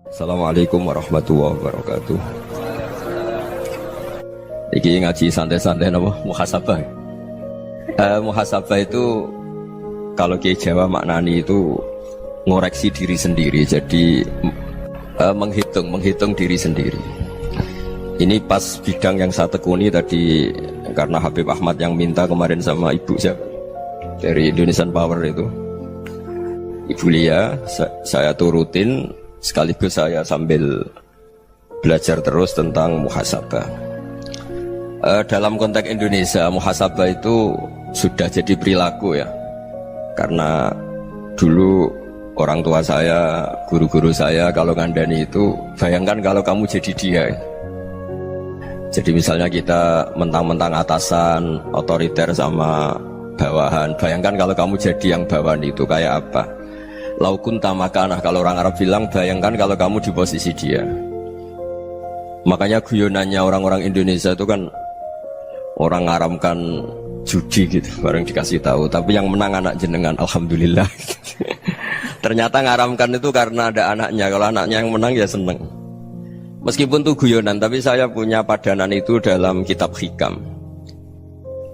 Assalamualaikum warahmatullahi wabarakatuh. Iki ngaji santai-santai nama muhasabah. Muhasabah itu kalau Kiai Jawa maknani itu ngoreksi diri sendiri. Jadi menghitung diri sendiri. Ini pas bidang yang saya tekuni tadi karena Habib Ahmad yang minta kemarin sama ibu saya dari Indonesian Power itu. Ibu Lia, saya turutin sekaligus saya sambil belajar terus tentang muhasabah. Dalam konteks Indonesia, muhasabah itu sudah jadi perilaku ya. Karena dulu orang tua saya, guru-guru saya kalau ngandani itu, bayangkan kalau kamu jadi dia. Jadi misalnya kita mentang-mentang atasan, otoriter sama bawahan. Bayangkan kalau kamu jadi yang bawahan itu kayak apa? Laukun tamakanah, kalau orang Arab bilang, bayangkan kalau kamu di posisi dia. Makanya guyonannya orang-orang Indonesia itu kan orang ngaramkan judi gitu, bareng dikasih tahu. Tapi yang menang anak jenengan, alhamdulillah. Ternyata ngaramkan itu karena ada anaknya. Kalau anaknya yang menang ya seneng. Meskipun itu guyonan, tapi saya punya padanan itu dalam kitab hikam.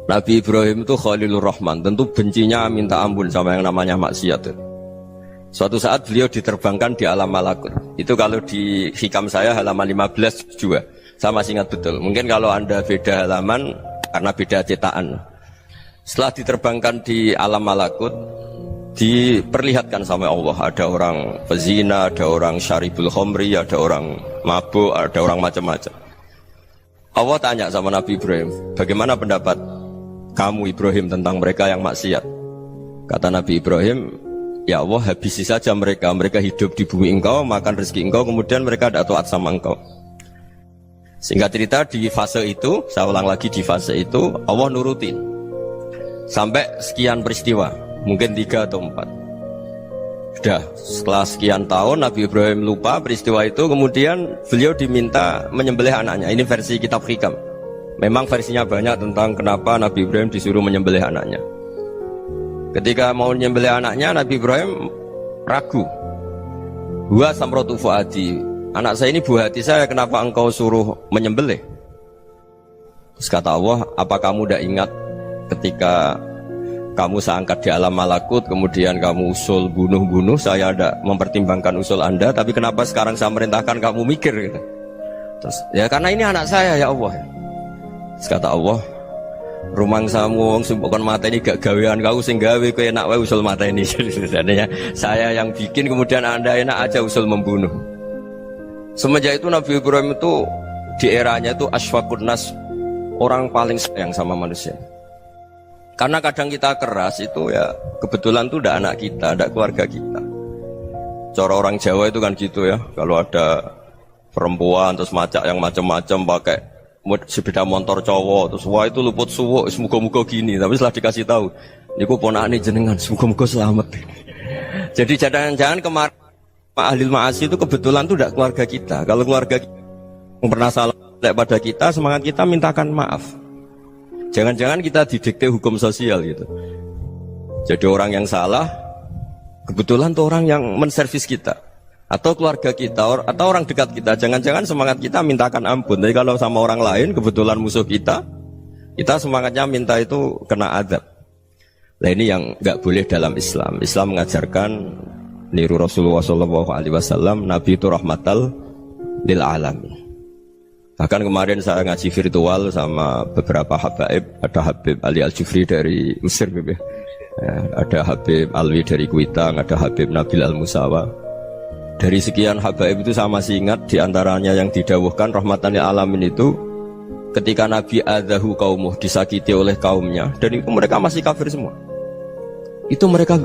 Nabi Ibrahim itu Khalilur Rahman, tentu bencinya minta ampun sama yang namanya maksiat. Suatu saat beliau diterbangkan di alam malakut. Itu kalau di hikam saya halaman 15 juga. Saya masih ingat betul. Mungkin kalau Anda beda halaman karena beda cetakan. Setelah diterbangkan di alam malakut, diperlihatkan sama Allah. Ada orang pezina, ada orang syaribul khomri, ada orang mabuk, ada orang macam-macam. Allah tanya sama Nabi Ibrahim, bagaimana pendapat kamu Ibrahim tentang mereka yang maksiat? Kata Nabi Ibrahim, ya Allah, habisi saja mereka. Mereka hidup di bumi engkau, makan rezeki engkau, kemudian mereka tidak taat sama engkau. Singkat cerita di fase itu, saya ulang lagi di fase itu, Allah nurutin sampai sekian peristiwa, mungkin 3 atau 4. Sudah, setelah sekian tahun Nabi Ibrahim lupa peristiwa itu, kemudian beliau diminta menyembelih anaknya. Ini versi kitab hikam. Memang versinya banyak tentang kenapa Nabi Ibrahim disuruh menyembelih anaknya. Ketika mau menyembelih anaknya, Nabi Ibrahim ragu. Huwa samratu fuadi, anak saya ini buah hati saya, kenapa engkau suruh menyembelih? Terus kata Allah, apa kamu tidak ingat ketika kamu saya angkat di alam malakut, kemudian kamu usul bunuh-bunuh, saya tidak mempertimbangkan usul Anda, tapi kenapa sekarang saya merintahkan kamu mikir? Gitu. Terus, ya karena ini anak saya ya Allah. Terus kata Allah, rumang samu wong sing bukan mata ini gak gawean kau sing gawe kowe enak wae usul mata ini. Sebenarnya saya yang bikin, kemudian Anda enak aja usul membunuh. Semenjak itu Nabi Ibrahim itu di eranya itu asfaqun nas, orang paling sayang sama manusia. Karena kadang kita keras itu ya kebetulan tuh udah anak kita, ada keluarga kita. Cara orang Jawa itu kan gitu ya, kalau ada perempuan terus macak yang macam-macam pakai sepeda motor cowok, terus wah itu luput suwuk, semoga-moga gini. Tapi setelah dikasih tahu, niku ponakane jenengan, semoga-moga selamat. Jadi jangan-jangan kemarin ahli ma'asi itu kebetulan tuh tidak keluarga kita. Kalau keluarga kita yang pernah salah pada kita, semangat kita mintakan maaf. Jangan-jangan kita didikte hukum sosial gitu. Jadi orang yang salah, kebetulan tuh orang yang menservis kita. Atau keluarga kita, atau orang dekat kita, jangan-jangan semangat kita mintakan ampun. Tapi kalau sama orang lain, kebetulan musuh kita semangatnya minta itu kena adab. Nah ini yang nggak boleh dalam Islam. Islam mengajarkan niru Rasulullah SAW, Nabi itu rahmatal lil alamin. Bahkan kemarin saya ngaji virtual sama beberapa habaib, ada Habib Ali Al-Jufri dari Mesir, ya. Ada Habib Alwi dari Kuitang, ada Habib Nabil Al-Musawa. Dari sekian habaib itu saya masih ingat diantaranya yang didawuhkan rahmatan lil alamin itu ketika Nabi adzahu qaumuh, disakiti oleh kaumnya, dan itu mereka masih kafir semua. Itu mereka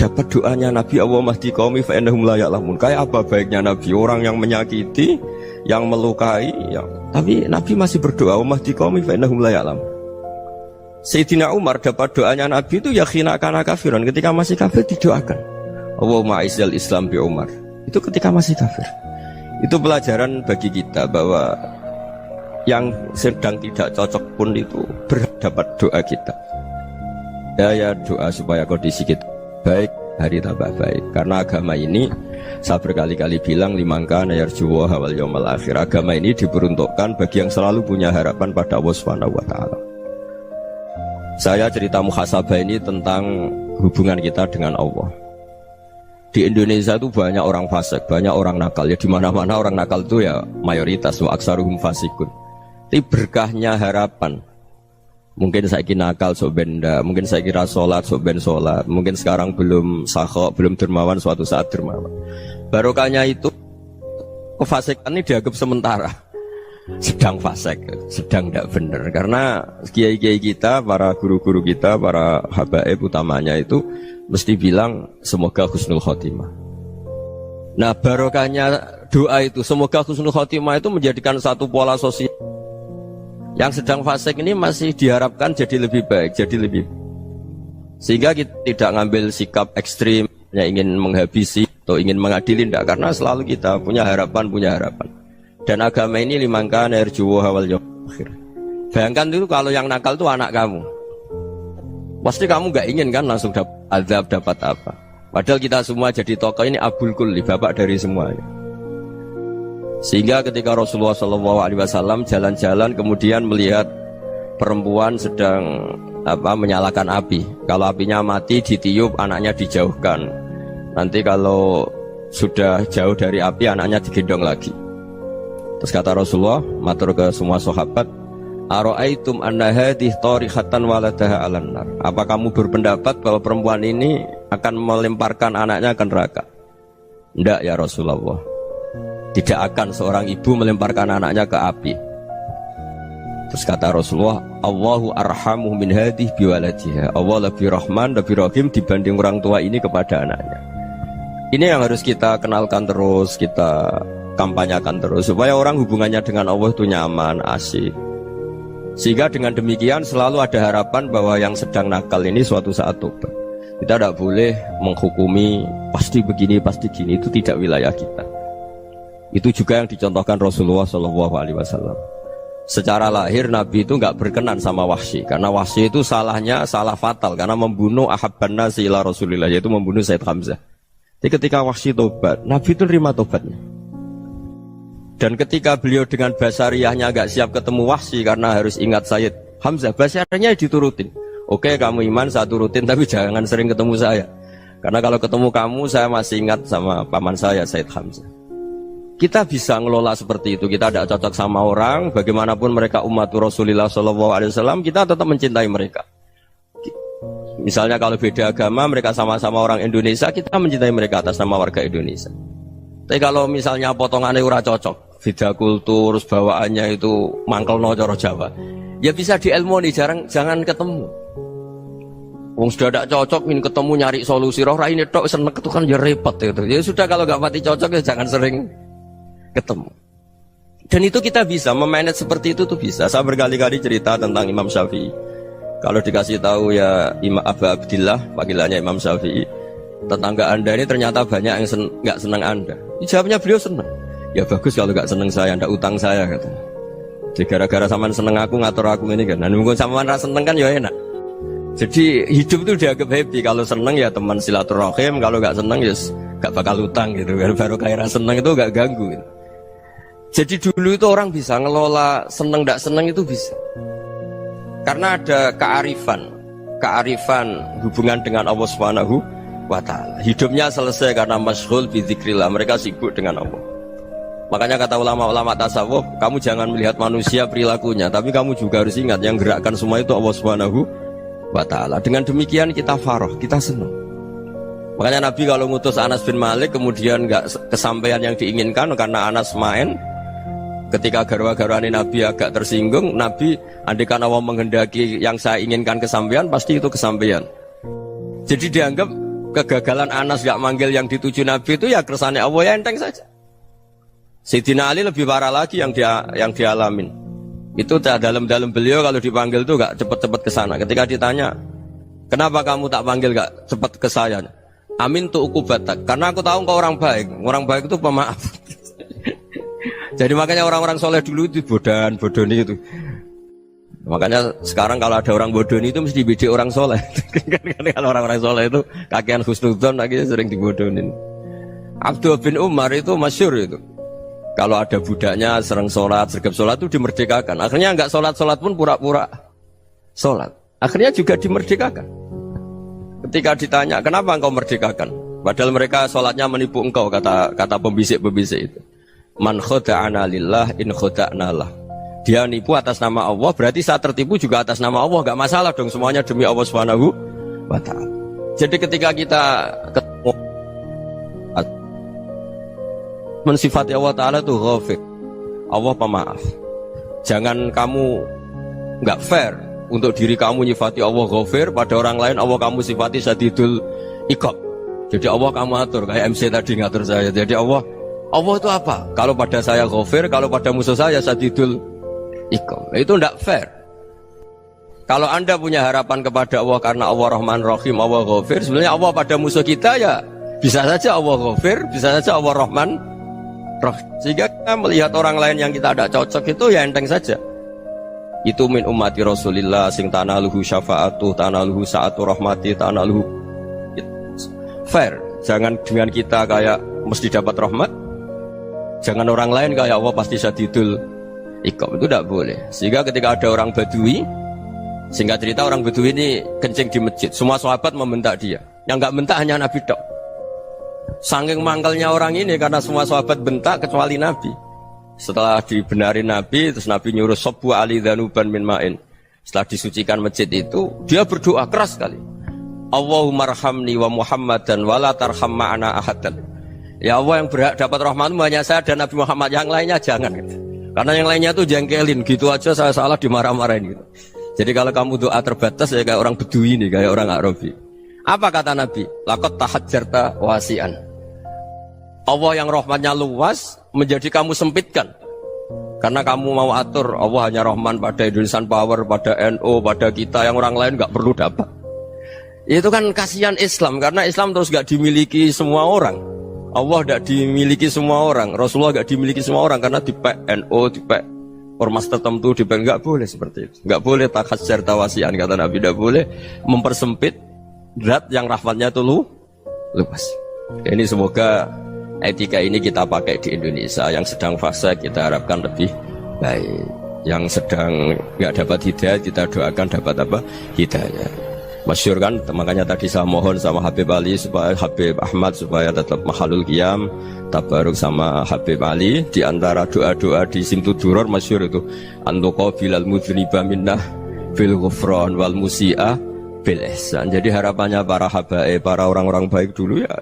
dapat doanya Nabi, Allahumma hdi qaumi fa innahum la ya'lamun. Kayak apa baiknya Nabi, orang yang menyakiti, yang melukai, tapi Nabi masih berdoa, Allahumma hdi qaumi fa innahum la ya'lamun. Sayyidina Umar dapat doanya Nabi itu ya khina kana kafiran, ketika masih kafir didoakan, Allahumma aizzal Islam bi Umar. Itu ketika masih kafir. Itu pelajaran bagi kita bahwa yang sedang tidak cocok pun itu berdapat doa kita. Ya doa supaya kondisi kita baik, hari tambah baik. Karena agama ini Saya berkali-kali bilang limangka nayarjuwa wal yaumal akhir. Agama ini diperuntukkan bagi yang selalu punya harapan pada Allah Subhanahu wa taala. Saya cerita muhasabah ini tentang hubungan kita dengan Allah. Di Indonesia itu banyak orang fasik, banyak orang nakal. Ya di mana-mana orang nakal itu ya mayoritas, wa aksaruhum fasikun. Tapi berkahnya harapan. Mungkin saya kira nakal sok benda, mungkin saya kira sholat sok ben sholat, mungkin sekarang belum sakhok, belum dermawan, suatu saat dermawan. Barokahnya itu kefasikan ini dianggap sementara, sedang fasik, sedang tidak benar. Karena kiai-kiai kita, para guru-guru kita, para habaib utamanya itu mesti bilang semoga husnul khotimah. Nah barokahnya doa itu, semoga husnul khotimah itu menjadikan satu pola sosial. Yang sedang fasik ini masih diharapkan jadi lebih baik, jadi lebih. Sehingga kita tidak ngambil sikap ekstrim, yang ingin menghabisi atau ingin mengadili, tidak. Karena selalu kita punya harapan. Dan agama ini limangka nerjuwa wal yaumal akhir. Bayangkan dulu kalau yang nakal itu anak kamu. Pasti kamu nggak ingin kan langsung dapat azab, dapat apa. Padahal kita semua jadi tokoh ini abul kulli, bapak dari semuanya. Sehingga ketika Rasulullah SAW jalan-jalan kemudian melihat perempuan sedang menyalakan api. Kalau apinya mati ditiup, anaknya dijauhkan. Nanti kalau sudah jauh dari api, anaknya digendong lagi. Terus kata Rasulullah, matur ke semua sahabat, Aro'aitum anna hadih tarihatan waladaha alan nar. Apa kamu berpendapat bahwa perempuan ini akan melemparkan anaknya ke neraka? Tidak ya Rasulullah. Tidak akan seorang ibu melemparkan anaknya ke api. Terus kata Rasulullah, Allahu arhamu min hadih biwaladiha. Allah lebih rahman, lebih rahim dibanding orang tua ini kepada anaknya. Ini yang harus kita kenalkan terus, kita kampanyakan terus, supaya orang hubungannya dengan Allah itu nyaman, asik. Sehingga dengan demikian selalu ada harapan bahwa yang sedang nakal ini suatu saat tobat. Kita tidak boleh menghukumi pasti begini, pasti gini, itu tidak wilayah kita. Itu juga yang dicontohkan Rasulullah SAW. Secara lahir Nabi itu nggak berkenan sama Wahsy, karena Wahsy itu salahnya salah fatal karena membunuh ahabban nasi ila Rasulillah, yaitu membunuh Sayyid Hamzah. Jadi ketika Wahsy tobat, Nabi itu terima tobatnya. Dan ketika beliau dengan basariyahnya nggak siap ketemu Wahsy karena harus ingat Sayyid Hamzah, basariyahnya diturutin. Oke, kamu iman, saya turutin, tapi jangan sering ketemu saya. Karena kalau ketemu kamu, saya masih ingat sama paman saya, Sayyid Hamzah. Kita bisa ngelola seperti itu. Kita tidak cocok sama orang, bagaimanapun mereka umat Rasulullah SAW, kita tetap mencintai mereka. Misalnya kalau beda agama, mereka sama-sama orang Indonesia, kita mencintai mereka atas nama warga Indonesia. Tapi kalau misalnya potongannya ora cocok, beda kultur, bawaannya itu mangkelno cara Jawa, ya bisa diilmoni, jangan ketemu. Wong sudah tidak cocok, ingin ketemu nyari solusi, roh ini tok seneng itu kan ya repot gitu. Ya sudah kalau nggak pati cocok ya jangan sering ketemu. Dan itu kita bisa memanage seperti itu tuh bisa. Saya berkali-kali cerita tentang Imam Syafi'i. Kalau dikasih tahu ya Imam Abu Abdillah, panggilannya Imam Syafi'i, tetangga anda ini ternyata banyak yang nggak senang anda. Jawabnya beliau senang. Ya bagus kalau nggak senang saya, ndak utang saya katanya. Jadi gara-gara saman seneng aku ngatur aku ini kan. Dan mungkin saman rasa seneng kan ya enak. Jadi hidup itu dianggap happy. Kalau seneng ya teman silaturahim, kalau nggak seneng ya nggak bakal utang gitu. Baru kayak rasa seneng itu nggak ganggu. Gitu. Jadi dulu itu orang bisa ngelola seneng tidak seneng itu bisa. Karena ada kearifan hubungan dengan Allah Subhanahu wa taala. Hidupnya selesai karena masyghul bi dzikrillah, mereka sibuk dengan Allah. Makanya kata ulama-ulama tasawuf, kamu jangan melihat manusia perilakunya, tapi kamu juga harus ingat yang gerakkan semua itu Allah Subhanahu wa taala. Dengan demikian kita farah, kita senang. Makanya Nabi kalau ngutus Anas bin Malik kemudian nggak kesampaian yang diinginkan karena Anas main. Ketika garwa-garwani Nabi agak tersinggung, Nabi andaikan Allah menghendaki yang saya inginkan kesampaian, pasti itu kesampaian. Jadi dianggap kegagalan Anas gak manggil yang dituju Nabi itu ya kersane Allah, ya enteng saja. Sayyidina Ali lebih parah lagi yang dialamin. Itu dalam beliau kalau dipanggil itu gak cepet-cepet ke sana. Ketika ditanya, kenapa kamu tak panggil gak cepet ke saya? Amin tu ukubatak, karena aku tahu engkau orang baik. Orang baik itu pemaaf. Jadi makanya orang-orang soleh dulu itu bodoni itu. Makanya sekarang kalau ada orang bodoni itu mesti dibidik orang soleh. Kalau orang-orang soleh itu kakean husnudzon lagi sering dibodonin. Abdullah bin Umar itu masyhur itu. Kalau ada budaknya sering sholat, sergap sholat itu dimerdekakan. Akhirnya enggak sholat-sholat pun pura-pura sholat. Akhirnya juga dimerdekakan. Ketika ditanya, kenapa engkau merdekakan? Padahal mereka sholatnya menipu engkau, kata pembisik-pembisik itu. Man khoda'ana lillah in khoda'na lah. Dia nipu atas nama Allah, berarti saat tertipu juga atas nama Allah. Enggak masalah dong, semuanya demi Allah Subhanahu wa ta'ala. Jadi ketika kita ketemu mensifati Allah Ta'ala itu ghafir, Allah pemaaf. Jangan kamu enggak fair untuk diri kamu nyifati Allah ghafir, pada orang lain Allah kamu sifati syadidul iqab. Jadi Allah kamu atur, kayak MC tadi ngatur saya. Jadi Allah itu apa? Kalau pada saya ghafir, kalau pada musuh saya syadidul iqab. Itu enggak fair. Kalau Anda punya harapan kepada Allah karena Allah Rahman Rahim, Allah ghafir, sebenarnya Allah pada musuh kita ya bisa saja Allah ghafir, bisa saja Allah Rahman Rahim. Sehingga kita melihat orang lain yang kita tidak cocok itu ya enteng saja. Itu min ummati Rasulillah sing tanaluhu syafa'atu, tanaluhu sa'atu rahmati, tanaluhu fair. Jangan dengan kita kayak mesti dapat rahmat. Jangan orang lain kayak Allah pasti syadidul iqab. Itu tidak boleh. Sehingga ketika ada orang Badui, singkat cerita orang Badui ini kencing di masjid, semua sahabat membentak dia. Yang enggak bentak hanya Nabi tok. Saking mangkelnya orang ini karena semua sahabat bentak kecuali Nabi. Setelah dibenarin Nabi, terus Nabi nyuruh sobu ali dhanuban min ma'in. Setelah disucikan masjid itu, dia berdoa keras sekali. Allahumma arhamni wa Muhammadan wa la tarham ma'ana ahadan. Ya Allah, yang berhak dapat rahmatmu hanya saya dan Nabi Muhammad, yang lainnya jangan gitu. Karena yang lainnya itu jengkelin, gitu aja saya salah dimarah-marahin gitu. Jadi kalau kamu doa terbatas ya kayak orang Bedui ini, kayak orang Arabi. Apa kata Nabi? Laqad tahajjarta wasi'an. Allah yang rahmatnya luas menjadi kamu sempitkan. Karena kamu mau atur Allah hanya Rahman pada Indonesian Power, pada NU, pada kita, yang orang lain gak perlu dapat. Itu kan kasihan Islam, karena Islam terus gak dimiliki semua orang. Allah gak dimiliki semua orang, Rasulullah gak dimiliki semua orang, karena dipek NU, dipek ormas tertentu, dipek, gak boleh seperti itu. Gak boleh takhasyar tawasian, kata Nabi, gak boleh mempersempit zat yang rahmatnya itu luas. Ini semoga etika ini kita pakai di Indonesia. Yang sedang fase kita harapkan lebih baik. Yang sedang nggak dapat hidayah kita doakan dapat apa? Hidayah. Masyhur kan, makanya tadi saya mohon sama Habib Ali supaya Habib Ahmad supaya tetap mahalul qiyam, tabaruk sama Habib Ali. Di antara doa-doa di Simtud Duror masyhur itu antuqa bilal mudhniba minnah bil ghufran wal musi'a bil ihsan. Jadi harapannya para habaib, para orang-orang baik dulu ya,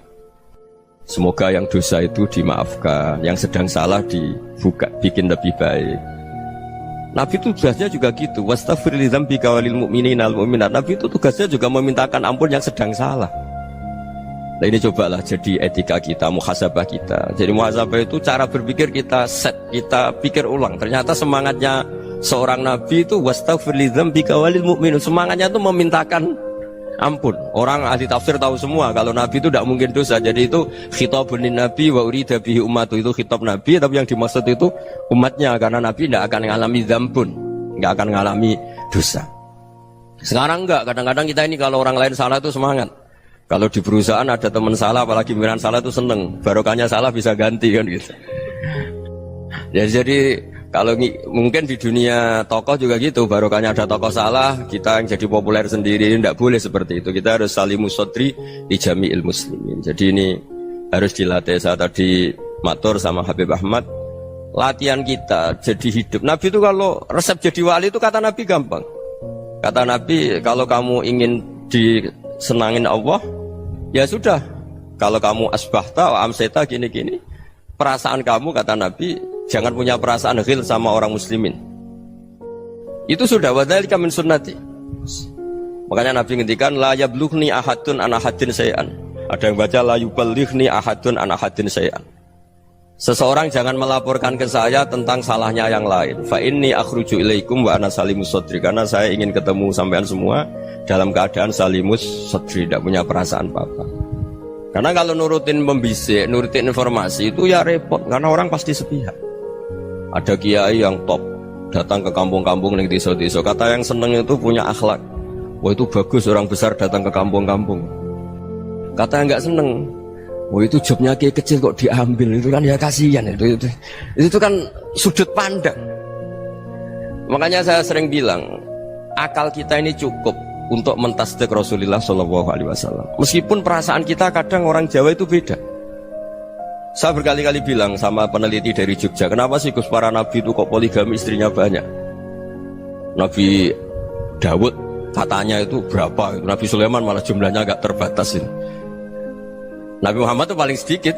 semoga yang dosa itu dimaafkan, yang sedang salah dibuka, bikin lebih baik. Nabi itu tugasnya juga gitu. Wastaghfir li dzambika walil mu'minina wal mu'minat. Nabi itu tugasnya juga memintakan ampun yang sedang salah. Nah ini cobalah jadi etika kita, muhasabah kita. Jadi muhasabah itu cara berpikir kita set, kita pikir ulang. Ternyata semangatnya seorang Nabi itu wastaghfir li dzambika walil mu'minun. Semangatnya itu memintakan ampun. Orang ahli tafsir tahu semua kalau Nabi itu tidak mungkin dosa. Jadi itu khitabun Nabi wa urida bihi ummatu, itu khitab Nabi, tapi yang dimaksud itu umatnya, karena Nabi tidak akan mengalami dzambun, tidak akan mengalami dosa. Sekarang enggak, kadang-kadang kita ini kalau orang lain salah itu semangat. Kalau di perusahaan ada teman salah, apalagi pimpinan salah itu seneng, barokahnya salah bisa ganti kan gitu. Ya jadi kalau mungkin di dunia tokoh juga gitu, barokahnya ada tokoh salah, kita yang jadi populer sendiri, tidak boleh seperti itu. Kita harus salimus sodri di jami'il muslimin. Jadi ini harus dilatih. Saya tadi matur sama Habib Ahmad, latihan kita jadi hidup. Nabi itu kalau resep jadi wali itu kata Nabi gampang. Kata Nabi, kalau kamu ingin disenangin Allah, ya sudah. Kalau kamu asbahta wa amseta gini-gini, perasaan kamu, kata Nabi, jangan punya perasaan ghil sama orang muslimin. Itu sudah wadzalika min sunnati. Makanya Nabi ngendikan la yablughni ahadun an ahadin syai'an. Ada yang baca la yuballighni ahadun an ahadin syai'an. Seseorang jangan melaporkan ke saya tentang salahnya yang lain. Fa inni akhruju ilaikum wa ana salimus sadri. Karena saya ingin ketemu sampean semua dalam keadaan salimus sadri, tidak punya perasaan apa-apa. Karena kalau nurutin membisik, nurutin informasi itu ya repot, karena orang pasti sepihak. Ada kiai yang top datang ke kampung-kampung ning desa-desa, kata yang seneng itu punya akhlak. Wah itu bagus orang besar datang ke kampung-kampung. Kata yang nggak seneng, Oh itu jobnya kayak kecil kok diambil, itu kan ya kasihan itu kan sudut pandang. Makanya saya sering bilang akal kita ini cukup untuk mentasdik Rasulullah SAW. Meskipun perasaan kita kadang orang Jawa itu beda. Saya berkali-kali bilang sama peneliti dari Jogja, kenapa sih Gus para nabi itu kok poligami istrinya banyak? Nabi Dawud katanya itu berapa? Nabi Sulaiman malah jumlahnya agak terbatas ini. Nabi Muhammad itu paling sedikit.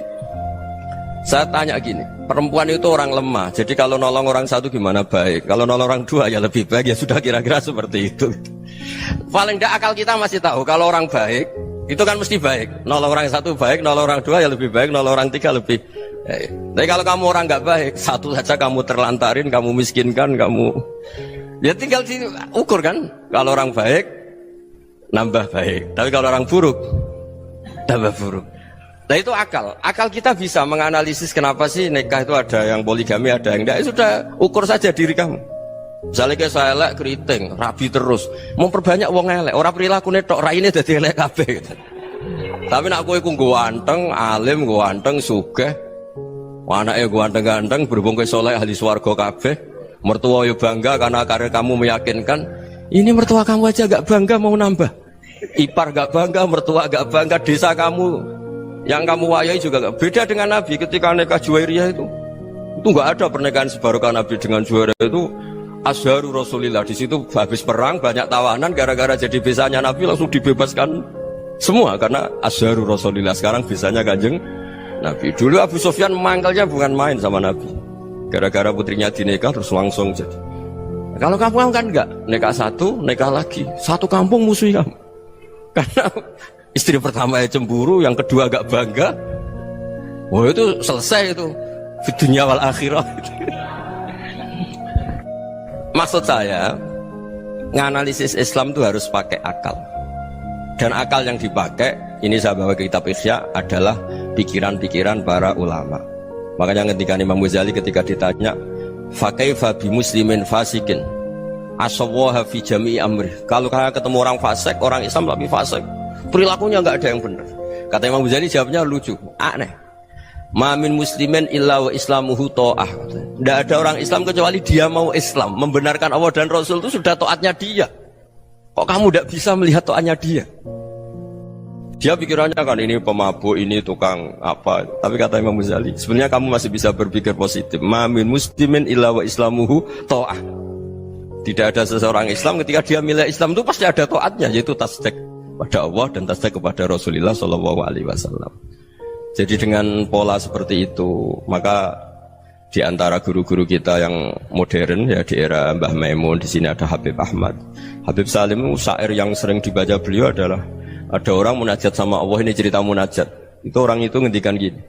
Saya tanya gini, perempuan itu orang lemah, jadi kalau nolong orang satu gimana baik, kalau nolong orang dua ya lebih baik, ya sudah kira-kira seperti itu. Paling tidak akal kita masih tahu kalau orang baik itu kan mesti baik, nolong orang satu baik, nolong orang dua ya lebih baik, nolong orang tiga lebih baik. Tapi kalau kamu orang nggak baik, satu saja kamu terlantarin, kamu miskinkan, kamu ya tinggal diukur kan. Kalau orang baik nambah baik, tapi kalau orang buruk tambah buruk. Nah itu akal kita bisa menganalisis kenapa sih nikah itu ada yang poligami, ada yang enggak. Sudah ukur saja diri kamu. Misalnya kayak saya elek keriting, rabi terus, memperbanyak wong elek, orang perilaku netok, raine dadi elek kabeh. Tapi nak kowe ku ganteng, alim, ganteng, sugih, anake ganteng-ganteng, berhubung kowe saleh ahli swarga kabeh, mertua yo bangga karena karir kamu meyakinkan. Ini mertua kamu aja gak bangga mau nambah. Ipar gak bangga, mertua gak bangga, desa kamu yang kamu wayai juga gak beda dengan Nabi ketika nikah Juwairiyah itu nggak ada pernikahan sebarokah Nabi dengan Juwairiyah itu Azharu Rasulillah. Di situ habis perang banyak tawanan gara-gara jadi besanya Nabi langsung dibebaskan semua karena Azharu Rasulillah. Sekarang besanya Kanjeng Nabi. Dulu Abu Sufyan mangkalnya bukan main sama Nabi gara-gara putrinya dinikah terus langsung jadi. Kalau kamu kan enggak, nikah satu, nikah lagi, satu kampung musuh kamu karena istri pertama ya cemburu, yang kedua agak bangga. Wah itu selesai itu di dunia wal akhirah. Maksud saya nganalisis Islam itu harus pakai akal. Dan akal yang dipakai, ini saya bawa ke kitab Ihya, adalah pikiran-pikiran para ulama. Makanya ketika Imam Ghazali ketika ditanya fakaifa bi muslimin fasikin asawwaha fi jami'i amri, kalau kalian ketemu orang fasik, orang Islam tapi fasik, perilakunya nggak ada yang benar. Kata Imam Ghazali jawabnya lucu, aneh. Mamin muslimin illa wa islamuhu ta'ah. Tidak ada orang Islam kecuali dia mau Islam, membenarkan Allah dan Rasul itu sudah taatnya dia. Kok kamu tidak bisa melihat taatnya dia? Dia pikirannya kan ini pemabuk, ini tukang apa. Tapi kata Imam Ghazali, sebenarnya kamu masih bisa berpikir positif. Mamin muslimin illa wa islamuhu ta'ah. Tidak ada seseorang Islam ketika dia milih Islam itu pasti ada taatnya, yaitu tasdik pada Allah dan tasdik kepada Rasulullah SAW. Jadi dengan pola seperti itu, maka di antara guru-guru kita yang modern ya di era Mbah Maimun, di sini ada Habib Ahmad, Habib Salim, syair yang sering dibaca beliau adalah ada orang munajat sama Allah. Ini cerita munajat. Itu orang itu ngendikan gini,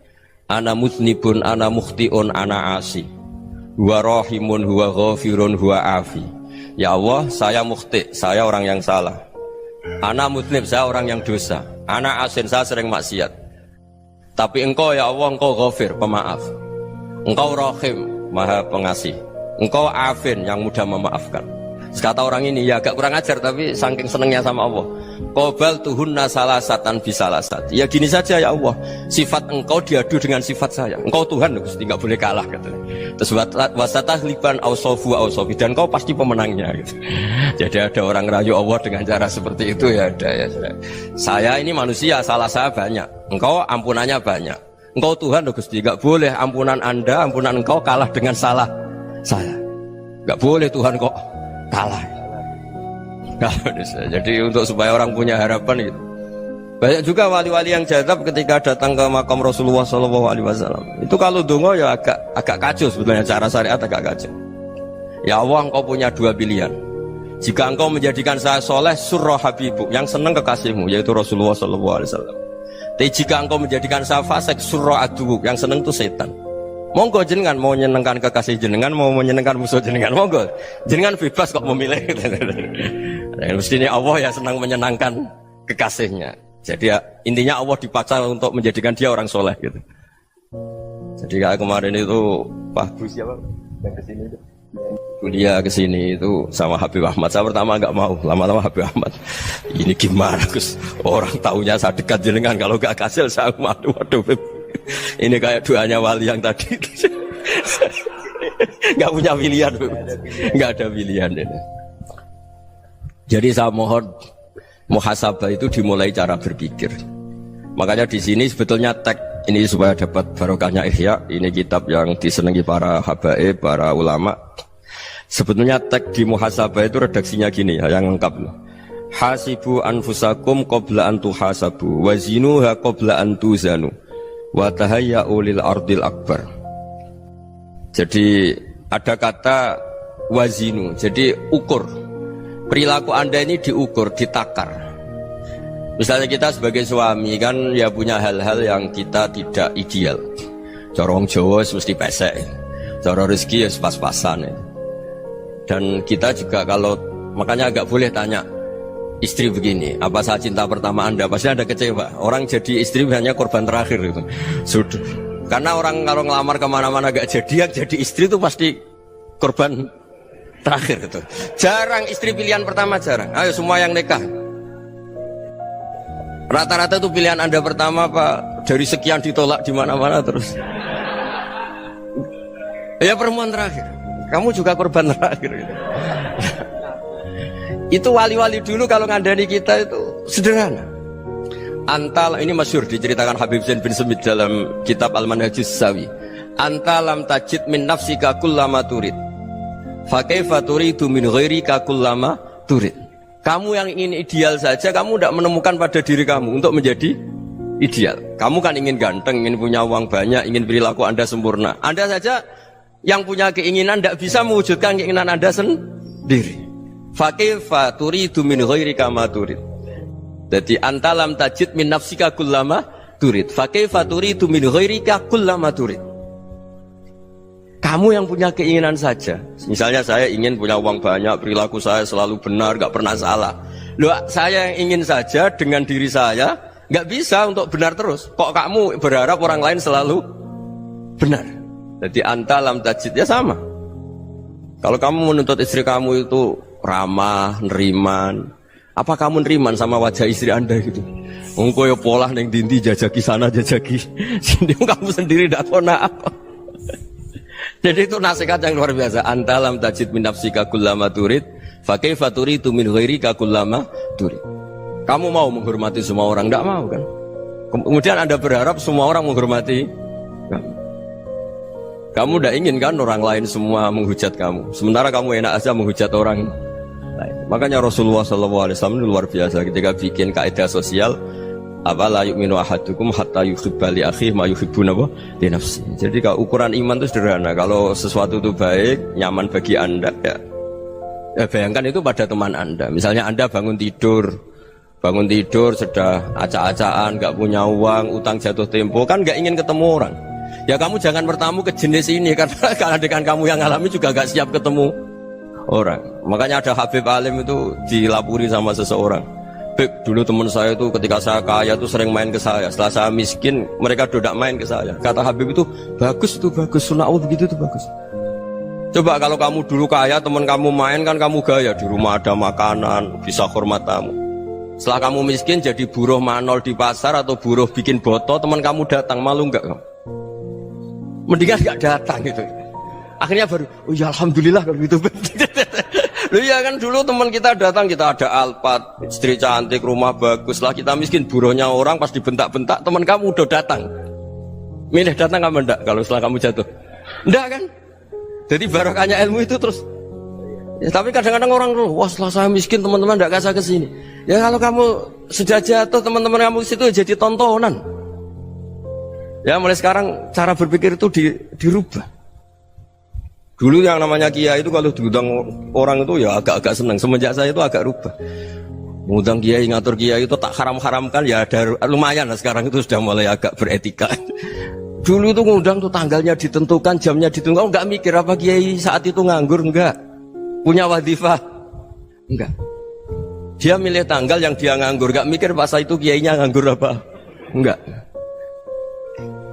ana muznibun, ana mukhtiun, ana asi, huwa rahimun, huwa ghafirun, huwa afi. Ya Allah, saya mukhti, saya orang yang salah. Ana muznib, saya orang yang dosa. Ana asin, saya sering maksiat. Tapi engkau ya Allah, engkau ghafir, pemaaf. Engkau rahim, maha pengasih. Engkau afin, yang mudah memaafkan. Kata orang ini, ya agak kurang ajar, tapi saking senengnya sama Allah. Qobal tuhunna salasatan bisalasat. Ya gini saja ya Allah, sifat engkau diadu dengan sifat saya. Engkau Tuhan, Gusti, nggak boleh kalah katanya. Terus wasatah liban ausofu ausofi, dan engkau pasti pemenangnya gitu. Jadi ada orang rayu Allah dengan cara seperti itu ya ada ya. Saya ini manusia, salah saya banyak. Engkau ampunannya banyak. Engkau Tuhan, Gusti, nggak boleh ampunan Anda, ampunan engkau kalah dengan salah saya. Nggak boleh Tuhan kok kalah. Jadi untuk supaya orang punya harapan gitu. Banyak juga wali-wali yang jadab ketika datang ke makam Rasulullah SAW. Itu kalau dongo ya agak kacau sebetulnya, cara syariat agak kacau. Ya Allah, engkau punya dua pilihan. Jika engkau menjadikan saya soleh, surah habibuk, yang senang kekasihmu, yaitu Rasulullah SAW. Tapi jika engkau menjadikan saya fasik, surah adubuk, yang senang itu setan. Monggo jenengan mau menyenangkan kekasih jenengan, mau menyenangkan musuh jenengan, monggo. Jenengan bebas kok memilih. Mestinya Allah ya senang menyenangkan kekasihnya. Jadi ya, intinya Allah dipaksa untuk menjadikan dia orang soleh gitu. Jadi kayak kemarin itu Pak Gus siapa yang kesini itu. kuliah ke sini itu sama Habib Ahmad. Saya pertama nggak mau, lama-lama Habib Ahmad. Ini gimana Gus? Orang taunya saya dekat jenengan, kalau nggak kasil saya waduh. Ini kayak doanya wali yang tadi. Nggak punya pilihan, nggak ada pilihan. Jadi saya mohon muhasabah itu dimulai cara berpikir. Makanya di sini sebetulnya tag ini supaya dapat barokahnya Ihya. Ini kitab yang disenangi para habaib, para ulama. Sebetulnya tag di muhasabah itu redaksinya gini ya, yang lengkap. Hasibu anfusakum qabla an tuhasabu wazinuha qabla an tuzanu wa tahayya'u lil ardil akbar. Jadi ada kata wazinu, jadi ukur. Perilaku Anda ini diukur, ditakar. Misalnya kita sebagai suami kan ya punya hal-hal yang kita tidak ideal. Corong Jawa mesti pesek, cara rezeki ya pas-pasan. Dan kita juga kalau makanya agak boleh tanya istri begini, apa saat cinta pertama Anda? Pasti Anda kecewa. Orang jadi istri hanya korban terakhir itu. Sudah. Karena orang kalau ngelamar kemana-mana gak jadi, yang jadi istri itu pasti korban terakhir itu. Jarang istri pilihan pertama, jarang. Ayo semua yang nikah. Rata-rata itu pilihan Anda pertama Pak, dari sekian ditolak di mana-mana terus. Ya perempuan terakhir. Kamu juga korban terakhir gitu. Itu wali-wali dulu kalau ngandani kita itu sederhana. Antal ini masyhur diceritakan Habib Zain bin Semit dalam kitab Al-Manhajus Sawi. Antalam tajid min nafsika kullama turid. Fa kaifa turidu min ghairika kullama turid. Kamu yang ingin ideal saja kamu tidak menemukan pada diri kamu untuk menjadi ideal. Kamu kan ingin ganteng, ingin punya uang banyak, ingin perilaku Anda sempurna. Anda saja yang punya keinginan tidak bisa mewujudkan keinginan Anda sendiri. Fakaifa turidu min ghairika ma turid. Jadi antalam tajid min nafsika kullama turid. Fakaifa turidu min ghairika kullama turid. Kamu yang punya keinginan saja. Misalnya saya ingin punya uang banyak, perilaku saya selalu benar, gak pernah salah. Loh, saya yang ingin saja dengan diri saya gak bisa untuk benar terus. Kok kamu berharap orang lain selalu benar? Jadi antalam tajid ya sama. Kalau kamu menuntut istri kamu itu ramah, neriman, apa kamu neriman sama wajah istri Anda gitu? Engkau ya pola neng dindi jajaki sana jajaki sini, kamu sendiri tidak tahu apa. Jadi itu nasihat yang luar biasa. Antalam tajid min nafsika kullama turid, fa kaifa turidu min ghairika kullama turid. Kamu mau menghormati semua orang? Tidak mau kan? Kemudian Anda berharap semua orang menghormati kamu. Kamu tidak ingin kan orang lain semua menghujat kamu. Sementara kamu enak aja menghujat orang lain. Makanya Rasulullah SAW luar biasa ketika bikin kaidah sosial. Apa la yu'minu ahadukum hatta yuhibba li akhihi ma yuhibbu li nafsi. Jadi kalau ukuran iman itu sederhana. Kalau sesuatu itu baik, nyaman bagi Anda ya bayangkan itu pada teman Anda. Misalnya Anda bangun tidur sudah acak-acakan, gak punya uang, utang jatuh tempo, kan gak ingin ketemu orang. Ya kamu jangan bertamu ke jenis ini karena dengan kamu yang alami juga gak siap ketemu orang. Makanya ada Habib Alim itu dilapuri sama seseorang. Beb, dulu teman saya itu ketika saya kaya itu sering main ke saya. Setelah saya miskin, mereka tidak main ke saya. Kata Habib itu bagus, sunnah Allah begitu itu bagus. Coba kalau kamu dulu kaya, teman kamu main kan kamu gaya. Di rumah ada makanan, bisa hormat tamu. Setelah kamu miskin jadi buruh manol di pasar atau buruh bikin boto, teman kamu datang, malu enggak kamu? Mendingan enggak datang gitu. Akhirnya baru, oh ya alhamdulillah kalau gitu. Loh iya kan dulu teman kita datang, kita ada Alphard, istri cantik, rumah bagus. Lah kita miskin, buruhnya orang pas dibentak-bentak, teman kamu udah datang. Milih datang apa enggak kalau setelah kamu jatuh? Enggak kan? Jadi barokahnya ilmu itu terus. Ya, tapi kadang-kadang orang tuh, wah setelah saya miskin teman-teman enggak kasih ke sini. Ya kalau kamu sudah jatuh, teman-teman kamu ke situ jadi tontonan. Ya mulai sekarang cara berpikir itu dirubah. Dulu yang namanya kiai itu kalau diundang orang itu ya agak-agak senang. Semenjak saya itu agak rubah. Mengundang kiai, ngatur kiai itu tak haram-haramkan ya ada lumayan lah sekarang itu sudah mulai agak beretika. Dulu itu ngundang tuh tanggalnya ditentukan, jamnya ditentukan, enggak mikir apa kiai saat itu nganggur, enggak. Punya wadifah, enggak. Dia milih tanggal yang dia nganggur, enggak mikir pas itu kiainya nganggur apa, enggak.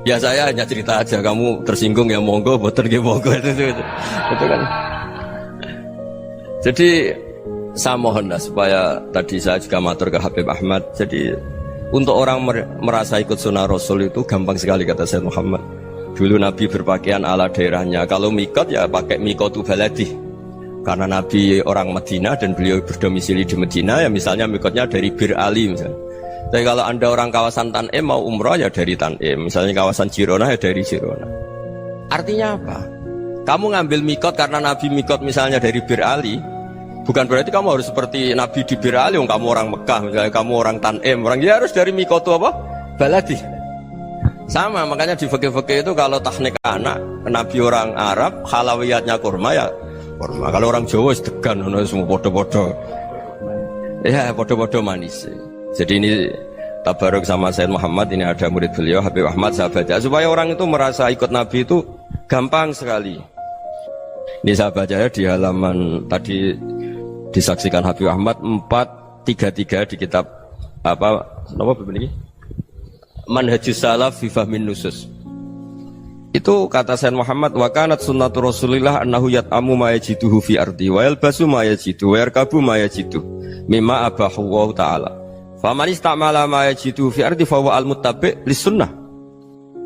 Ya saya hanya cerita aja, kamu tersinggung ya monggo, boten ya monggo itu kan. Jadi saya mohonlah supaya tadi saya juga matur ke Habib Ahmad. Jadi untuk orang merasa ikut sunnah Rasul itu gampang sekali kata Sayyid Muhammad. Dulu Nabi berpakaian ala daerahnya. Kalau mikot ya pakai mikotu baladi. Karena Nabi orang Madinah dan beliau berdomisili di Madinah, ya misalnya mikotnya dari Bir Ali misalnya. Tapi kalau Anda orang kawasan Tanim mau umrah ya dari Tanim. Misalnya kawasan Jirona ya dari Jirona. Artinya apa? Kamu ngambil mikot karena Nabi mikot misalnya dari Bir Ali, bukan berarti kamu harus seperti Nabi di Bir Ali, kamu orang Mekah, misalnya kamu orang Tanim, orang ya harus dari mikot itu apa? Baladi. Sama, makanya di fikih-fikih itu kalau tahnik anak, Nabi orang Arab, halawiyatnya kurma ya kurma. Kalau orang Jawa sedegan, semua bodoh-bodoh. Ya, bodoh-bodoh manis. Jadi ini tabaruk sama Sayyid Muhammad, ini ada murid beliau, Habib Ahmad, saya baca. Supaya orang itu merasa ikut Nabi itu gampang sekali. Ini saya baca ya di halaman tadi disaksikan Habib Ahmad 433 di kitab apa begini? Manhajus Salaf fi Fahmin Nusus. Itu kata Sayyid Muhammad, wa kanat sunnatu Rasulillah annahu yat'amu ma yajiduhu fi ardi wa yalbasu ma yajidu wa yarkabu ma yajidu mimma abahu Allah taala. Faman istamala ma yajiduhu fi ardi fa huwa al-muttabi' lis sunnah.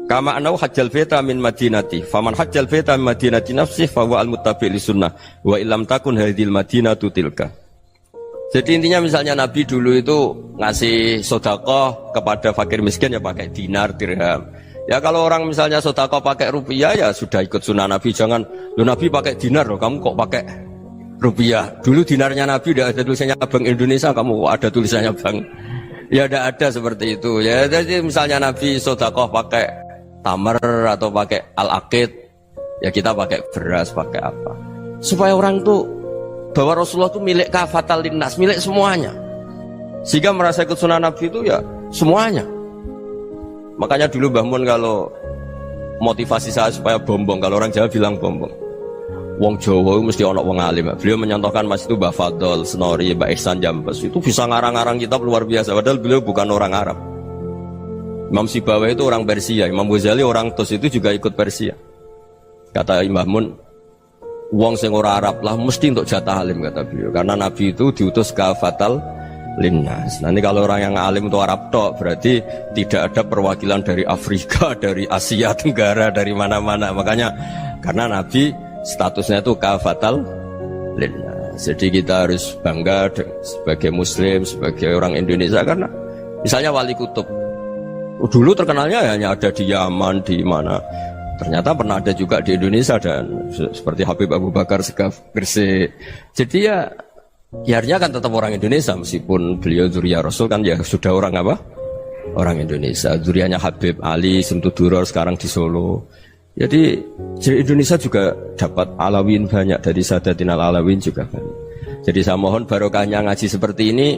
Kama anau hajjal baita min madinati, faman hajjal baita min madinati nafsih fa huwa al-muttabi' li sunnah wa illam takun hadhil madinatu tilka. Jadi intinya misalnya Nabi dulu itu ngasih sedekah kepada fakir miskin ya pakai dinar, dirham. Ya kalau orang misalnya sedekah pakai rupiah ya sudah ikut sunnah Nabi. Jangan lu Nabi pakai dinar loh, kamu kok pakai rupiah. Dulu dinarnya Nabi udah ada tulisannya Bank Indonesia, kamu kok ada tulisannya Bank. Ya udah ada seperti itu. Ya jadi misalnya Nabi sedekah pakai tamar atau pakai al-aqid, ya kita pakai beras, pakai apa, supaya orang tuh bahwa Rasulullah itu milik kafatal linnas, milik semuanya, sehingga merasa ikut sunnah Nabi itu ya semuanya. Makanya dulu Mbah Mun kalau motivasi saya supaya bombong, kalau orang Jawa bilang bombong, wong Jawa mesti ono wong alim. Beliau menyontohkan mas itu Mbah Fadol, Senori, Mbah Ihsan Jambes, itu bisa ngarang-ngarang kitab luar biasa, padahal beliau bukan orang Arab. Imam Sibawai itu orang Persia, Imam Ghazali orang Tus itu juga ikut Persia. Kata Mbah Mun, wong sing ora Arab lah mesti untuk jatah alim kata beliau, karena Nabi itu diutus kafatal linnas. Nanti kalau orang yang alim itu Arab tok, berarti tidak ada perwakilan dari Afrika, dari Asia Tenggara, dari mana-mana. Makanya karena Nabi statusnya itu kafatal linnas. Jadi kita harus bangga sebagai Muslim, sebagai orang Indonesia, karena misalnya Wali Kutub dulu terkenalnya hanya ada di Yaman, di mana. Ternyata pernah ada juga di Indonesia, dan seperti Habib Abu Bakar Segaf Gresik. Jadi ya akhirnya kan tetap orang Indonesia, meskipun beliau zuriyah Rasul kan ya sudah orang apa? Orang Indonesia. Zuriyahnya Habib Ali Sentuduror sekarang di Solo. Jadi Indonesia juga dapat Alawin banyak, dari Sadatin Alawin juga banyak. Jadi saya mohon barokahnya ngaji seperti ini.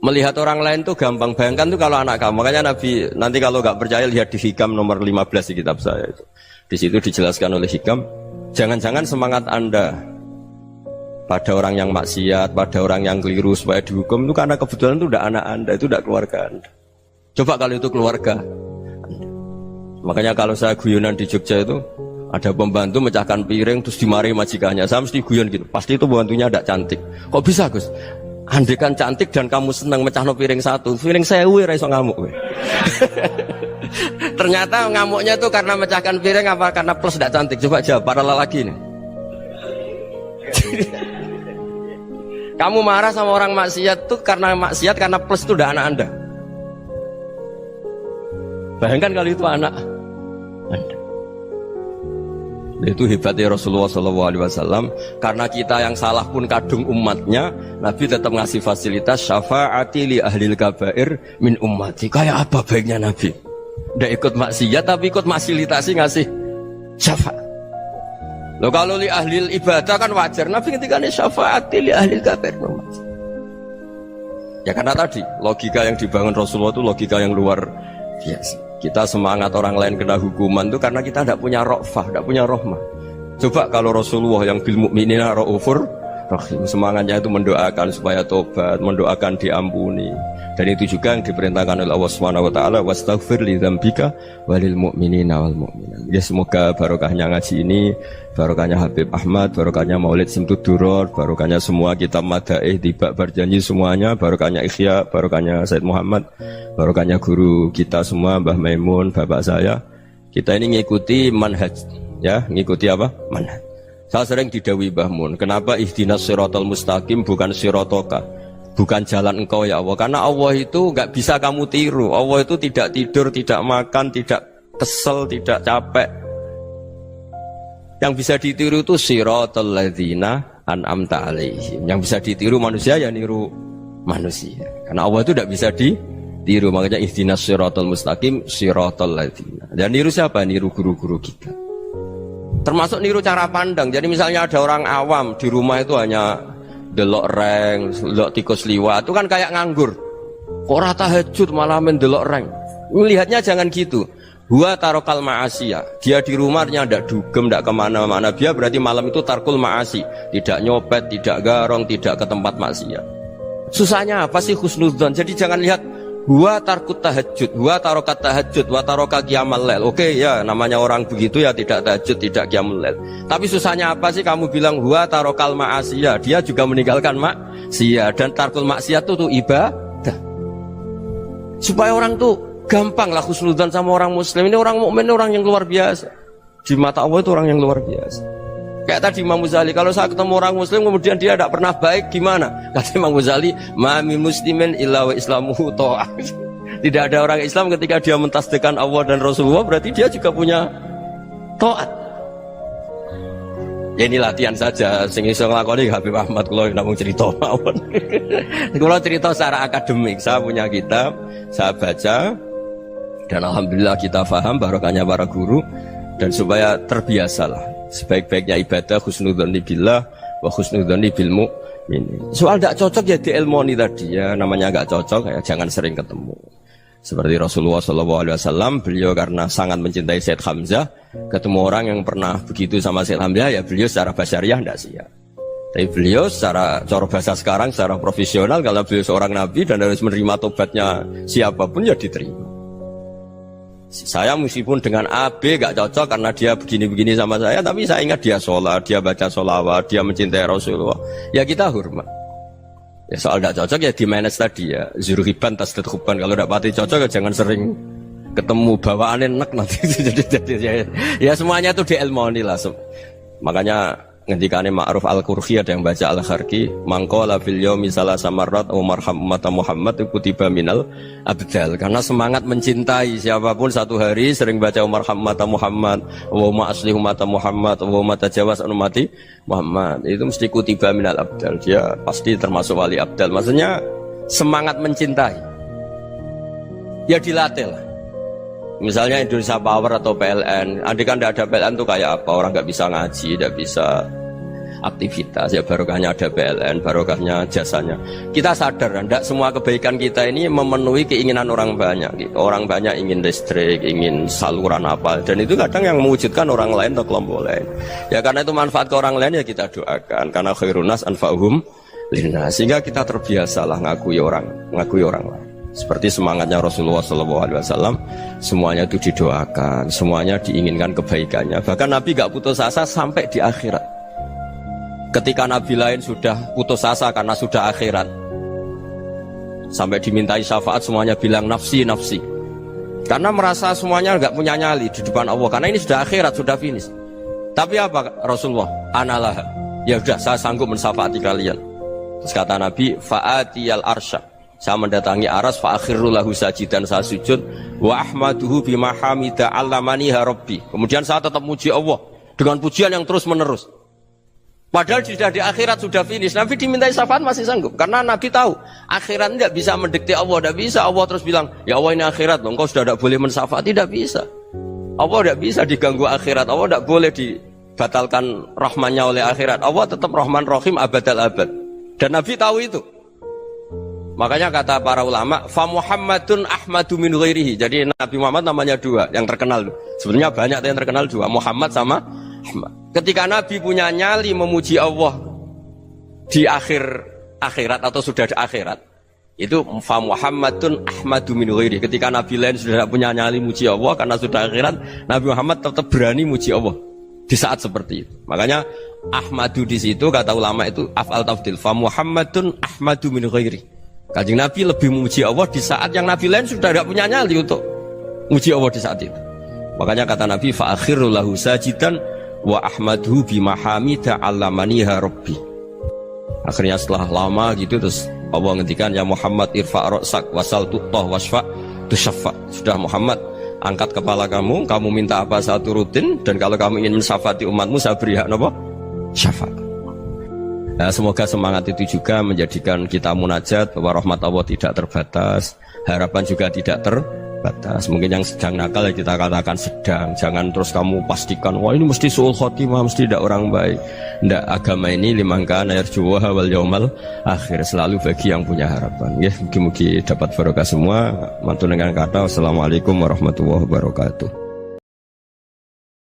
Melihat orang lain tuh gampang, bayangkan tuh kalau anak kamu. Makanya Nabi, nanti kalau nggak percaya lihat di Hikam nomor 15 di kitab saya itu. Di situ dijelaskan oleh Hikam, jangan-jangan semangat Anda pada orang yang maksiat, pada orang yang keliru supaya dihukum itu karena kebetulan itu udah anak Anda, itu udah keluarga Anda. Coba kalau itu keluarga Anda. Makanya kalau saya guyonan di Jogja itu, ada pembantu mecahkan piring terus dimarahi majikannya, saya mesti guyon gitu, pasti itu pembantunya tidak cantik. Kok bisa Gus? Andai kan cantik dan kamu senang mecahno piring satu, piring 1000 ra iso ngamuk kowe. Ternyata ngamuknya tuh karena mecahkan piring apa karena plus tidak cantik? Coba jawab para lelaki nih. Kamu marah sama orang maksiat tuh karena maksiat, karena plus itu udah anak Anda. Bayangkan kalau itu anak Anda. Itu hebatnya Rasulullah SAW. Karena kita yang salah pun kadung umatnya, Nabi tetap ngasih fasilitas syafaati li ahlil kabair min ummati. Kayak apa baiknya Nabi? Nggak ikut maksiat tapi ikut fasilitasi ngasih syafaat. Loh kalau li ahlil ibadah kan wajar, Nabi ketika ini syafaati li ahlil kabair min ummati. Ya karena tadi logika yang dibangun Rasulullah itu logika yang luar biasa. Kita semangat orang lain kena hukuman itu karena kita tidak punya rofah, tidak punya rohmah. Coba kalau Rasulullah yang bil mukminina raufur rahim. Semangatnya itu mendoakan supaya tobat, mendoakan diampuni. Dan itu juga yang diperintahkan oleh Allah Subhanahu wa taala, wastaghfir li dzambika walil mu'minina wal mu'minat. Ya semoga barokahnya ngaji ini, barokahnya Habib Ahmad, barokahnya Maulid Simtud Duror, barokahnya semua kitab madaih, tiba berjanji semuanya, barokahnya Ikhya, barokahnya Said Muhammad, barokahnya guru kita semua, Mbah Maimun, bapak saya. Kita ini ngikuti manhaj, ya, ngikuti apa? Manhaj. Saya sering didhawuhi Mbah Mun, kenapa ihdinas siratal mustaqim bukan siratoka, bukan jalan engkau ya Allah? Karena Allah itu nggak bisa kamu tiru. Allah itu tidak tidur, tidak makan, tidak kesel, tidak capek. Yang bisa ditiru itu siratal ladzina an'amta alaihim. Yang bisa ditiru manusia ya niru manusia. Karena Allah itu tidak bisa ditiru. Makanya ihdinas siratal mustaqim siratal ladzina. Dan niru siapa? Niru guru-guru kita. Termasuk niru cara pandang. Jadi misalnya ada orang awam di rumah itu hanya delok reng, delok tikus liwat, itu kan kayak nganggur. Kok ora tahajud malah mendelok reng. Melihatnya jangan gitu. Huwa tarokal ma'asiyah. Dia di rumahnya ndak dugem, ndak kemana-mana. Dia berarti malam itu tarkul ma'asi. Tidak nyopet, tidak garong, tidak ke tempat maksiat. Susahnya apa sih husnudzon? Jadi jangan lihat huwa tarkut tahajud, huwa tarokat tahajud, wa taroka qiyamal lail. Oke ya, namanya orang begitu ya tidak tahajud, tidak qiyamul lail. Tapi susahnya apa sih kamu bilang huwa tarokal ma'asiyah? Dia juga meninggalkan maksiat, dan tarkul maksiat itu tuh ibadah. Supaya orang tuh gampang lah husnudzon sama orang muslim. Ini orang mukmin, orang yang luar biasa. Di mata Allah itu orang yang luar biasa. Kayak tadi Imam Ghazali, kalau saya ketemu orang muslim kemudian dia tidak pernah baik, gimana? Kata Imam Ghazali, ma min muslimin illa wa islamuhu ta'ah. Tidak ada orang Islam ketika dia mentasdihkan Allah dan Rasulullah, berarti dia juga punya taat. Ya ini latihan saja, sing iso nglakoni Habib Ahmad kula namung cerita mawon. Kula cerita secara akademik, saya punya kitab, saya baca, dan alhamdulillah kita paham barokahnya para guru, dan supaya terbiasalah. Sebaik-baiknya ibadah husnudzon billah wa husnudzon bil mu'min. Soal tidak cocok ya diilmoni tadi ya, namanya nggak cocok ya jangan sering ketemu. Seperti Rasulullah SAW, beliau karena sangat mencintai Said Hamzah, ketemu orang yang pernah begitu sama Said Hamzah ya beliau secara basyariah tidak siap. Tapi beliau secara cara bahasa sekarang, secara profesional, kalau beliau seorang nabi dan harus menerima tobatnya siapapun ya diterima. Saya meskipun dengan A, B gak cocok karena dia begini-begini sama saya, tapi saya ingat dia sholat, dia baca sholawat, dia mencintai Rasulullah, ya kita hormat. Ya soal gak cocok ya di manage tadi ya, zurhiban tasdid huban. Kalau gak pati cocok ya jangan sering ketemu, bawaannya enak nanti. jadi ya semuanya itu diilmoni lah. Makanya ngendikane Ma'ruf Al-Qurhi ada yang baca Al-Kharqi, mangqala fil yaumi salasa marrat wa marham umat Muhammad kutiba minal abdal. Karena semangat mencintai siapapun satu hari sering baca marham umat Muhammad wa ma asli umat Muhammad wa ma tajawaz an umati Muhammad, itu mesti kutiba minal abdal. Dia pasti termasuk wali abdal. Maksudnya semangat mencintai ya dilatih lah. Misalnya Indonesia Power atau PLN, andai kan tidak ada PLN tuh kayak apa? Orang nggak bisa ngaji, nggak bisa aktivitas. Ya barokahnya ada PLN, barokahnya jasanya. Kita sadar, tidak semua kebaikan kita ini memenuhi keinginan orang banyak. Gitu. Orang banyak ingin listrik, ingin saluran apa, dan itu kadang yang mewujudkan orang lain atau kelompok lain. Ya karena itu manfaat ke orang lain ya kita doakan. Karena khairunas anfa'uhum linnas. Sehingga kita terbiasalah ngakui orang lain. Seperti semangatnya Rasulullah SAW, semuanya itu didoakan, semuanya diinginkan kebaikannya. Bahkan Nabi gak putus asa sampai di akhirat. Ketika Nabi lain sudah putus asa karena sudah akhirat, sampai dimintai syafaat semuanya bilang nafsi, nafsi. Karena merasa semuanya gak punya nyali di depan Allah. Karena ini sudah akhirat, sudah finish. Tapi apa Rasulullah? Analah. Ya sudah, saya sanggup mensyafaati kalian. Terus kata Nabi, fa'atiyal arsya. Saya mendatangi aras fa'akhirru lahu sajidan, saya sujud wa ahmaduhu bima hamida 'allamaniha rabbi. Kemudian saya tetap muji Allah dengan pujian yang terus menerus. Padahal sudah di akhirat, sudah finish. Nabi dimintai syafaat masih sanggup karena Nabi tahu akhirat tidak bisa mendikte Allah, tidak bisa. Allah terus bilang, "Ya Allah, ini akhirat loh, engkau sudah tidak boleh mensyafaat." Tidak bisa. Allah tidak bisa diganggu akhirat. Allah tidak boleh dibatalkan rahmannya oleh akhirat. Allah tetap Rahman Rahim abadal abad. Dan Nabi tahu itu. Makanya kata para ulama, fa Muhammadun ahmadu min ghairihi. Jadi Nabi Muhammad namanya dua, yang terkenal. Sebenarnya banyak yang terkenal dua, Muhammad sama Ahmad. Ketika Nabi punya nyali memuji Allah di akhir akhirat atau sudah di akhirat itu fa Muhammadun ahmadu min ghairi. Ketika Nabi lain sudah tidak punya nyali muji Allah karena sudah akhirat, Nabi Muhammad tetap berani muji Allah di saat seperti itu. Makanya ahmadu di situ kata ulama itu af'al tafdil, fa Muhammadun ahmadu min ghairi. Kanjeng Nabi lebih memuji Allah di saat yang Nabi lain sudah tidak punya nyali untuk muji Allah di saat itu. Makanya kata Nabi fa akhiru lahu sajidan wa ahmaduhu bi mahamida 'allamaniha rabbi. Akhirnya setelah lama gitu terus Allah ngendikan ya Muhammad irfa' ra'sak wasal tu'tah wasfa' tusyaffa. Sudah Muhammad, angkat kepala kamu minta apa saya turutin, dan kalau kamu ingin mensyafaati umatmu saya beri hak napa? Syafaat. Nah, semoga semangat itu juga menjadikan kita munajat bahwa rahmat Allah tidak terbatas, harapan juga tidak terbatas. Mungkin yang sedang nakal ya kita katakan sedang, jangan terus kamu pastikan wah ini mesti suul khotimah, mesti tidak orang baik. Ndak, agama ini liman kana yarjuwa wal yaumal akhir, selalu bagi yang punya harapan. Ya, mugi-mugi dapat barokah semua. Mantu dengan kata wassalamualaikum warahmatullahi wabarakatuh.